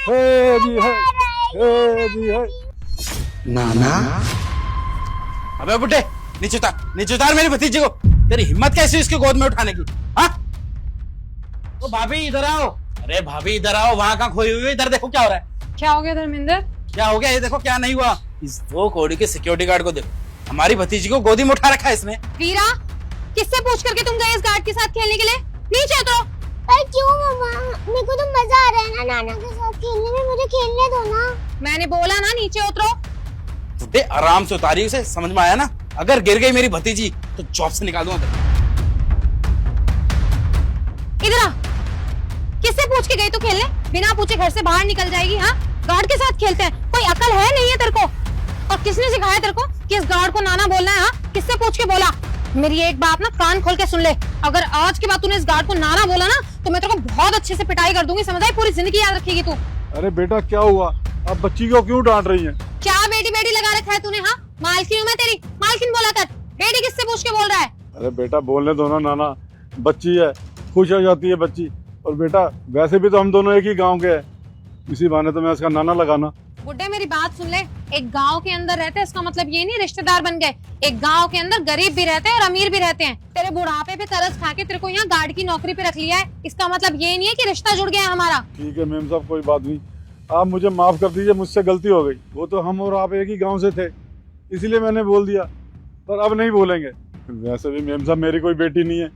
है जी है जी है। नाना अबे बुड्ढे, नीचे उतार मेरी भतीजी को। तेरी हिम्मत कैसी इसके गोद में उठाने की? हाँ, तो भाभी इधर आओ। अरे भाभी इधर आओ, वहां कहाँ खोई हुई है? इधर देखो क्या हो रहा है। क्या हो गया धर्मेंद्र? क्या हो गया ये देखो, क्या नहीं हुआ। इस दो कौड़ी के सिक्योरिटी गार्ड को देखो, हमारी भतीजी को गोदी में उठा रखा है इसने। वीरा, किससे पूछ करके तुम गए इस गार्ड के साथ खेलने के लिए? नीचे उतरो। पर क्यों मम्मा, मेरे को तो मजा आ रहा है ना नाना के साथ खेलने में, मुझे खेलने दो ना। मैंने बोला ना नीचे उतरो। बुड्ढे आराम से उतारी उसे, समझ में आया ना? अगर गिर गई मेरी भतीजी तो जॉब से निकाल दूंगा। इधर आ। किससे पूछ के गई तू खेलने? बिना पूछे घर से बाहर निकल जाएगी। हाँ, गार्ड के साथ खेलते हैं, कोई अकल है नहीं है तेरे को? और किसने सिखाया तेरे को कि इस गार्ड को नाना बोलना है? हाँ, किससे पूछ के बोला? मेरी एक बात ना कान खोल के सुन ले, अगर आज के बाद तूने इस गार्ड को नाना बोला ना तो मैं तेरे को बहुत अच्छे से पिटाई कर दूंगी, समझ आई? पूरी जिंदगी याद रखेगी तू। अरे बेटा क्या हुआ, आप बच्ची को क्यों डांट रही हैं? क्या बेटी बेटी लगा रखा है तूने? हाँ, मालकिन हूँ मैं तेरी, मालकिन बोला कर। बेटी किससे पूछ के बोल रहा है? अरे बेटा बोलने दो ना नाना, बच्ची है, खुश हो जाती है बच्ची। और बेटा वैसे भी तो हम दोनों एक ही गांव के हैं, इसी बहाने तो मैं उसका नाना लगाना। बुड्ढे मेरी बात सुन ले, एक गांव के अंदर रहते हैं इसका मतलब ये नहीं रिश्तेदार बन गए। एक गांव के अंदर गरीब भी रहते हैं और अमीर भी रहते हैं। तेरे बुढ़ापे पे तरस खा के तेरे को यहाँ गार्ड की नौकरी पे रख लिया है, इसका मतलब ये नहीं है कि रिश्ता जुड़ गया है हमारा। ठीक है मेम साहब, कोई बात नहीं, आप मुझे माफ कर दीजिए, मुझसे गलती हो गई। वो तो हम और आप एक ही गाँव से थे, इसीलिए मैंने बोल दिया, पर अब नहीं बोलेंगे। वैसे भी मेम साहब मेरी कोई बेटी नहीं है,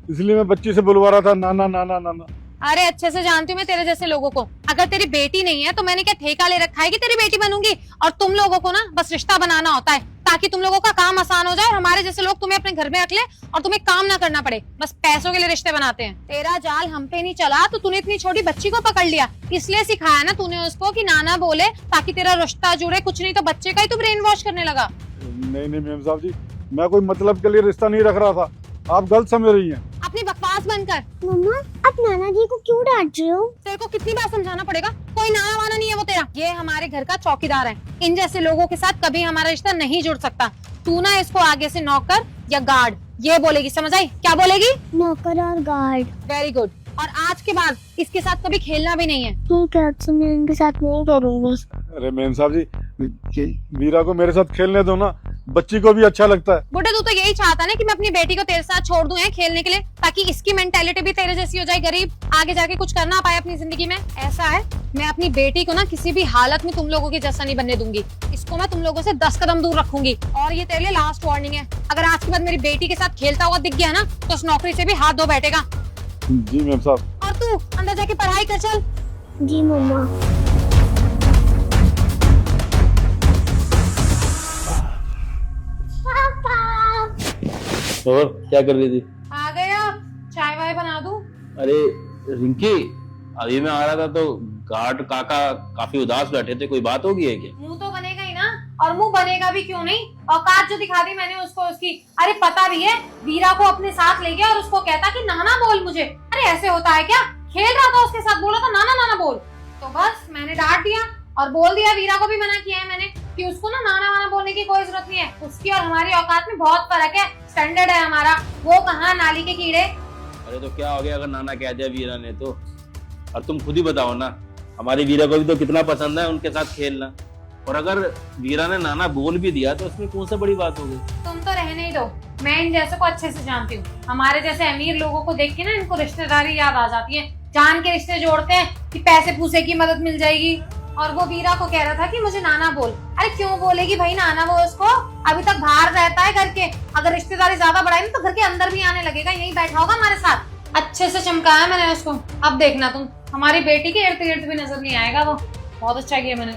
इसलिए मैं बच्ची से बुलवा रहा था नाना नाना नाना। अरे अच्छे से जानती हूँ मैं तेरे जैसे लोगों को। अगर तेरी बेटी नहीं है तो मैंने क्या ठेका ले रखा है कि तेरी बेटी बनूंगी? और तुम लोगों को ना बस रिश्ता बनाना होता है ताकि तुम लोगों का काम आसान हो जाए और हमारे जैसे लोग तुम्हें अपने घर में रख ले और तुम्हें काम ना करना पड़े। बस पैसों के लिए रिश्ते बनाते हैं। तेरा जाल हम पे नहीं चला तो तूने इतनी छोटी बच्ची को पकड़ लिया, इसलिए सिखाया ना तूने उसको कि नाना बोले ताकि तेरा रिश्ता जुड़े। कुछ नहीं तो बच्चे का ही तू ब्रेन वॉश करने लगा। नहीं नहीं मेम साहब जी, मैं कोई मतलब के लिए रिश्ता नहीं रख रहा था, आप गलत समझ रही हैं। अपनी बकवास बंद कर। मम्मा आप नाना जी को क्यों डांट रही हो? तेरे को कितनी बार समझाना पड़ेगा? कोई नाना वाना नहीं है वो तेरा, ये हमारे घर का चौकीदार है। इन जैसे लोगों के साथ कभी हमारा रिश्ता नहीं जुड़ सकता। तू ना इसको आगे से नौकर या गार्ड ये बोलेगी, समझ आई? क्या बोलेगी? नौकर और गार्ड। Very good. और आज के बाद इसके साथ कभी खेलना भी नहीं है। ठीक है, अब से मैं इनके साथ नहीं करूँगी। अरे मेम साहब जी, वीरा को मेरे साथ खेलने दो ना, बच्ची को भी अच्छा लगता है। बुड्ढे तू तो यही चाहता ना कि मैं अपनी बेटी को तेरे साथ छोड़ दूं है खेलने के लिए, ताकि इसकी मेंटेलिटी भी तेरे जैसी हो जाए, गरीब, आगे जाके कुछ कर ना पाए अपनी जिंदगी में। ऐसा है, मैं अपनी बेटी को ना किसी भी हालत में तुम लोगों की जैसा नहीं बनने दूंगी। इसको मैं तुम लोगों से 10 कदम दूर रखूंगी। और ये तेरे लिए लास्ट वार्निंग है, अगर आज के बाद मेरी बेटी के साथ खेलता हुआ दिख गया ना तो उस नौकरी से भी हाथ धो बैठेगा। जी मैम साहब। और तू अंदर जाके पढ़ाई कर चल। जी मम्मा। और क्या कर रही थी? आ गया, चाय वाय बना दूं? अरे रिंकी, अभी मैं आ रहा था तो गार्ड काका काफी उदास बैठे थे, कोई बात होगी है क्या? मुंह तो बनेगा ही ना, और मुंह बनेगा भी क्यों नहीं। औकात जो दिखा दी मैंने उसको उसकी। अरे पता भी है, वीरा को अपने साथ ले गया और उसको कहता कि नाना बोल मुझे। अरे ऐसे होता है क्या? खेल रहा था उसके साथ, बोला था नाना नाना बोल, तो बस मैंने डांट दिया और बोल दिया। वीरा को भी मना किया है मैंने कि उसको ना नाना वाना बोलने की कोई जरूरत नहीं है। उसकी और हमारी औकात में बहुत फर्क है, स्टैंडर्ड है हमारा, वो कहाँ नाली के कीड़े। अरे तो क्या हो गया अगर नाना कह दिया वीरा ने तो? और तुम खुद ही बताओ ना, हमारी वीरा को भी तो कितना पसंद है उनके साथ खेलना। और अगर वीरा ने नाना बोल भी दिया तो उसमें कौन सा बड़ी बात होगी? तुम तो रहने ही दो, मैं इन जैसे को अच्छे से जानती हूँ। हमारे जैसे अमीर लोगों को देख के ना इनको रिश्तेदारी याद आ जाती है, जान के रिश्ते जोड़ते हैं कि पैसे पूसे की मदद मिल जाएगी। और वो वीरा को कह रहा था कि मुझे नाना बोल। अरे क्यों बोलेगी भाई नाना वो उसको? अभी तक बाहर रहता है घर के, अगर रिश्तेदारी ज्यादा बढ़ाई ना तो घर के अंदर भी आने लगेगा, यही बैठा होगा हमारे साथ। अच्छे से चमकाया मैंने उसको, अब देखना तुम, हमारी बेटी के इर्द गिर्द भी नजर नहीं आएगा वो। बहुत अच्छा किया मैंने।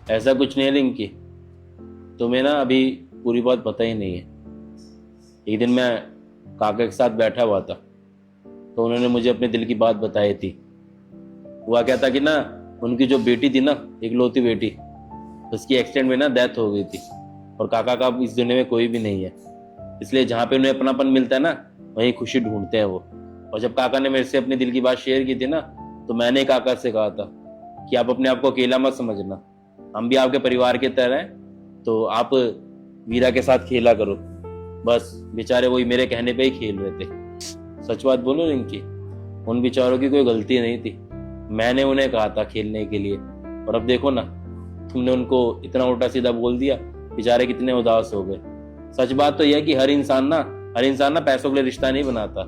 ऐसा कुछ नहीं है रिंकी, तुम्हें ना अभी पूरी बात पता ही नहीं है। एक दिन मैं काका के साथ बैठा हुआ था तो उन्होंने मुझे अपने दिल की बात बताई थी। हुआ क्या था कि ना उनकी जो बेटी थी ना, इकलौती बेटी, उसकी एक्सीडेंट में ना डेथ हो गई थी। और काका का इस दुनिया में कोई भी नहीं है, इसलिए जहाँ पे उन्हें अपनापन मिलता है ना वहीं खुशी ढूंढते हैं वो। और जब काका ने मेरे से अपने दिल की बात शेयर की थी ना, तो मैंने काका से कहा था कि आप अपने आप को अकेला मत समझना, हम भी आपके परिवार की तरह हैं, तो आप वीरा के साथ खेला करो। बस बेचारे वही मेरे कहने पे ही खेल रहे थे। सच बात बोलो रिंकी, उन बेचारों की कोई गलती नहीं थी, मैंने उन्हें कहा था खेलने के लिए, और अब देखो ना, तुमने उनको इतना उल्टा सीधा बोल दिया, बेचारे कितने उदास हो गए। सच बात तो यह है कि हर इंसान ना पैसों के लिए रिश्ता नहीं बनाता।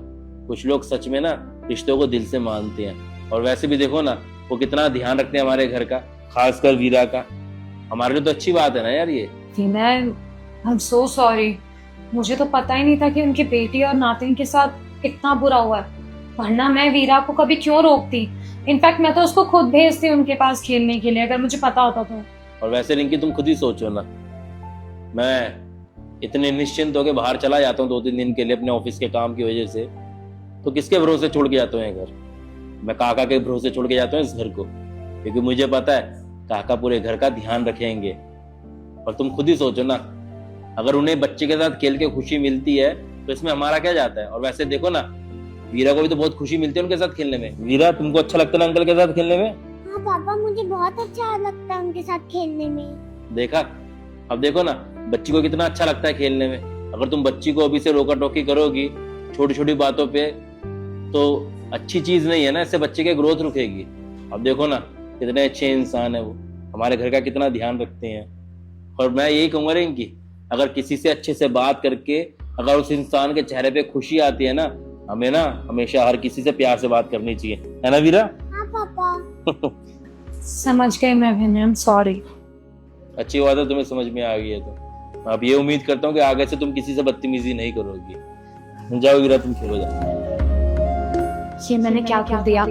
कुछ लोग सच में ना रिश्तों को दिल से मानते हैं। और वैसे भी देखो ना, वो कितना ध्यान रखते हैं हमारे घर का, खासकर वीरा का। हमारे लिए तो अच्छी बात है ना यार ये। मैं I'm so sorry। मुझे तो पता ही नहीं था कि उनकी बेटी और नातिन के साथ इतना बुरा हुआ है, वरना मैं वीरा को कभी क्यों रोकती। इनफैक्ट मैं तो उसको खुद भेजती उनके पास खेलने के लिए, अगर मुझे पता होता तो। और वैसे रिंकी, तुम खुद ही सोचो ना, मैं इतने निश्चिंत होकर बाहर चला जाता हूँ 2-3 दिन के लिए अपने ऑफिस के काम की वजह से, तो किसके भरोसे छोड़ के जाता हूँ घर? मैं काका के भरोसे छोड़ के जाता हूँ इस घर को, क्योंकि मुझे पता है काका पूरे घर का ध्यान रखेंगे। और तुम खुद ही सोचो ना, अगर उन्हें बच्चे के साथ खेल के खुशी मिलती है तो इसमें हमारा क्या जाता है। और वैसे देखो ना, वीरा को भी तो बहुत खुशी मिलती है उनके साथ खेलने में। वीरा, तुमको अच्छा लगता है ना अंकल के साथ खेलने में? हाँ पापा, मुझे बहुत अच्छा लगता है उनके साथ खेलने में। देखा, अब देखो ना बच्ची को कितना अच्छा लगता है खेलने में। अगर तुम बच्ची को अभी से रोका टोकी करोगी छोटी छोटी बातों पे, तो अच्छी चीज नहीं है ना, इससे बच्चे की ग्रोथ रुकेगी। अब देखो ना कितने अच्छे इंसान है वो, हमारे घर का कितना ध्यान रखते हैं। और मैं यही कहूंगा रिंकी, अगर किसी से अच्छे से बात करके अगर उस इंसान के चेहरे पे खुशी आती है ना, हमें ना हमेशा हर किसी से प्यार से बात करनी चाहिए, है ना वीरा? हाँ पापा। समझ गई मैं बहन, I'm sorry। अच्छी बात है, तुम्हें समझ में आ गई है तो। अब ये उम्मीद करता हूँ कि आगे से तुम किसी से बदतमीजी नहीं करोगी। जाओ वीरा, तुम खेलो जाओ। ये मैंने क्या कर दिया।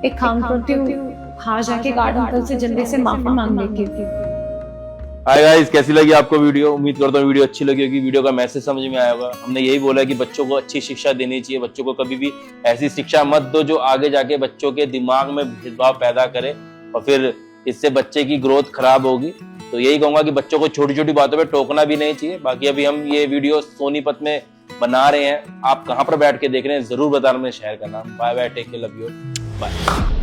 एक काम करती हूँ, बाहर जाके गार्ड अंकल से जल्दी से माफी मांग लेती हूँ। हाय गाइस, कैसी लगी आपको वीडियो? उम्मीद करता हूँ वीडियो अच्छी लगी होगी, वीडियो का मैसेज समझ में आया होगा। हमने यही बोला कि बच्चों को अच्छी शिक्षा देनी चाहिए, बच्चों को कभी भी ऐसी शिक्षा मत दो जो आगे जाके बच्चों के दिमाग में भेदभाव पैदा करे और फिर इससे बच्चे की ग्रोथ खराब होगी। तो यही कहूंगा कि बच्चों को छोटी छोटी बातों पे टोकना भी नहीं चाहिए। बाकी अभी हम ये वीडियो सोनीपत में बना रहे हैं, आप कहाँ पर बैठ के देख रहे हैं जरूर बताना, अपने शहर का नाम। Bye bye, take care, love you, bye.